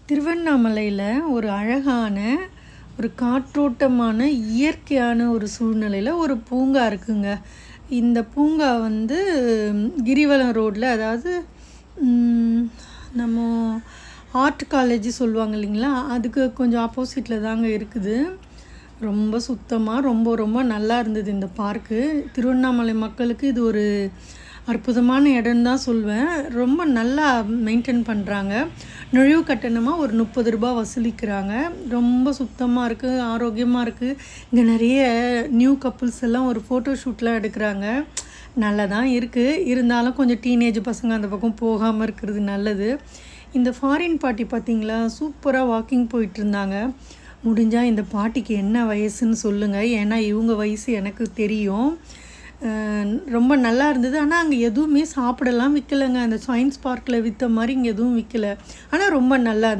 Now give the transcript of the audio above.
திருவண்ணாமலையில் ஒரு அழகான ஒரு காற்றோட்டமான இயற்கையான ஒரு சூழ்நிலையில் ஒரு பூங்கா இருக்குங்க. இந்த பூங்கா வந்து கிரிவலம் ரோட்டில், அதாவது நம்ம ஆர்ட் காலேஜ் சொல்லுவாங்க இல்லைங்களா, அதுக்கு கொஞ்சம் ஆப்போசிட்டில் தாங்க இருக்குது. ரொம்ப சுத்தமாக ரொம்ப ரொம்ப நல்லா இருந்தது இந்த பார்க்கு. திருவண்ணாமலை மக்களுக்கு இது ஒரு அற்புதமான இடம் தான் சொல்வேன். ரொம்ப நல்லா மெயின்டைன் பண்ணுறாங்க. நுழைவு கட்டணமாக ஒரு 30 ரூபா வசூலிக்கிறாங்க. ரொம்ப சுத்தமாக இருக்குது, ஆரோக்கியமாக இருக்குது. இங்கே நிறைய நியூ கப்புள்ஸ் எல்லாம் ஒரு ஃபோட்டோ ஷூட்லாம் எடுக்கிறாங்க. நல்லா தான் இருக்குது. இருந்தாலும் கொஞ்சம் டீனேஜ் பசங்க அந்த பக்கம் போகாமல் இருக்கிறது நல்லது. இந்த ஃபாரின் பாட்டி பார்த்திங்களா, சூப்பராக வாக்கிங் போயிட்டு இருந்தாங்க. முடிஞ்சால் இந்த பாட்டிக்கு என்ன வயசுன்னு சொல்லுங்கள், ஏன்னா இவங்க வயசு எனக்கு தெரியும். ரொம்ப நல்லா இருந்தது. ஆனால் அங்கே எதுவுமே சாப்பிடலாம் விற்கலைங்க. அந்த சயின்ஸ் பார்க்கில் விற்ற மாதிரி இங்கே எதுவும் விற்கலை. ஆனால் ரொம்ப நல்லா இருந்தது.